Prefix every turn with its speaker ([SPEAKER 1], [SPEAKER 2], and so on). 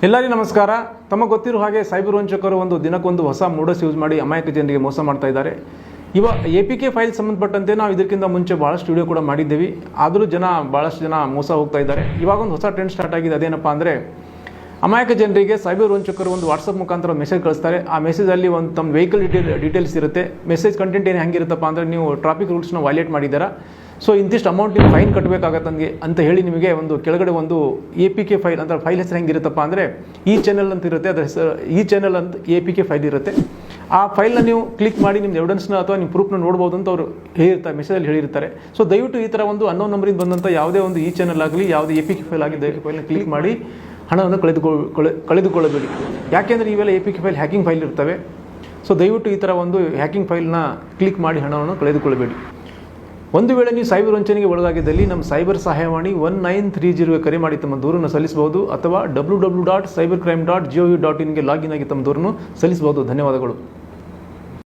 [SPEAKER 1] ಎಲ್ಲರಿಗೂ ನಮಸ್ಕಾರ. ತಮಗೆ ಗೊತ್ತಿರೋ ಹಾಗೆ ಸೈಬರ್ ವಂಚಕರು ಒಂದು ದಿನಕ್ಕೊಂದು ಹೊಸ ಮೋಡಸ್ ಯೂಸ್ ಮಾಡಿ ಅಮಾಯಕ ಜನರಿಗೆ ಮೋಸ ಮಾಡ್ತಾ ಇದ್ದಾರೆ. APK ಫೈಲ್ ಸಂಬಂಧಪಟ್ಟಂತೆ ನಾವು ಇದಕ್ಕಿಂತ ಮುಂಚೆ ಭಾಳಷ್ಟು ವಿಡಿಯೋ ಕೂಡ ಮಾಡಿದ್ದೇವೆ. ಆದರೂ ಭಾಳಷ್ಟು ಜನ ಮೋಸ ಹೋಗ್ತಾ ಇದ್ದಾರೆ. ಇವಾಗ ಒಂದು ಹೊಸ ಟ್ರೆಂಡ್ ಸ್ಟಾರ್ಟ್ ಆಗಿದೆ. ಅದೇನಪ್ಪ ಅಂದರೆ ಅಮಾಯಕ ಜನರಿಗೆ ಸೈಬರ್ ವಂಚಕರು ಒಂದು ವಾಟ್ಸಪ್ ಮುಖಾಂತರ ಮೆಸೇಜ್ ಕಳಿಸ್ತಾರೆ. ಆ ಮೆಸೇಜಲ್ಲಿ ಒಂದು ತಮ್ಮ ವೆಹಿಕಲ್ ಡೀಟೇಲ್ಸ್ ಇರುತ್ತೆ. ಮೆಸೇಜ್ ಕಂಟೆಂಟ್ ಏನು ಹೆಂಗಿರುತ್ತಪ್ಪ ಅಂದರೆ ನೀವು ಟ್ರಾಫಿಕ್ ರೂಲ್ಸ್ನ ವೈಲೇಟ್ ಮಾಡಿದ್ದೀರಾ, ಸೊ ಇಂತಿಷ್ಟು ಅಮೌಂಟ್ ನೀವು ಫೈನ್ ಕಟ್ಟಬೇಕಾಗತ್ತೆ ಅಂತ ಹೇಳಿ ನಿಮಗೆ ಒಂದು ಕೆಳಗಡೆ ಒಂದು APK ಫೈಲ್ ಅಂತ ಫೈಲ್ ಹೆಸರು ಹೆಂಗಿರುತ್ತಪ್ಪ ಅಂದರೆ ಈ ಚಾನೆಲ್ ಅಂತ ಇರುತ್ತೆ. ಅದರ ಹೆಸರು ಈ ಚಾನೆಲ್ ಅಂತ APK ಫೈಲ್ ಇರುತ್ತೆ. ಆ ಫೈಲ್ನ ನೀವು ಕ್ಲಿಕ್ ಮಾಡಿ ನಿಮ್ಮ ಎವಿಡೆನ್ಸ್ನ ಅಥವಾ ನಿಮ್ಮ ಪ್ರೂಫ್ನ ನೋಡ್ಬೋದು ಅಂತ ಅವರು ಹೇಳಿರ್ತಾರೆ, ಮೆಸೇಜಲ್ಲಿ ಹೇಳಿರ್ತಾರೆ. ಸೊ ದಯವಿಟ್ಟು ಈ ಥರ ಒಂದು ಅನ್ನೋನ್ ನಂಬರಿಂದ ಬಂದಂಥ ಯಾವುದೇ ಒಂದು ಈ ಚಾನೆಲ್ ಆಗಲಿ ಯಾವುದೇ APK ಫೈಲ್ ಆಗಿ ದಯವಿಟ್ಟು ಫೈಲ್ನ ಕ್ಲಿಕ್ ಮಾಡಿ ಹಣವನ್ನು ಕಳೆದುಕೊಳ್ಳಬೇಡಿ. ಯಾಕೆಂದರೆ ಇವೆಲ್ಲ APK ಫೈಲ್ ಹ್ಯಾಕಿಂಗ್ ಫೈಲ್ ಇರ್ತವೆ. ಸೊ ದಯವಿಟ್ಟು ಈ ಥರ ಒಂದು ಹ್ಯಾಕಿಂಗ್ ಫೈಲ್ನ ಕ್ಲಿಕ್ ಮಾಡಿ ಹಣವನ್ನು ಕಳೆದುಕೊಳ್ಳಬೇಡಿ. ಒಂದು ವೇಳೆ ನೀವು ಸೈಬರ್ ವಂಚನೆಗೆ ಒಳಗಾಗಿದ್ದಲ್ಲಿ ನಮ್ಮ ಸೈಬರ್ ಸಹಾಯವಾಣಿ 1930 ಕರೆ ಮಾಡಿ ತಮ್ಮ ದೂರನ್ನು ಸಲ್ಲಿಸಬಹುದು, ಅಥವಾ www.cybercrime.gov.in ಲಾಗಿನ್ ಆಗಿ ತಮ್ಮ ದೂರನ್ನು ಸಲ್ಲಿಸಬಹುದು. ಧನ್ಯವಾದಗಳು.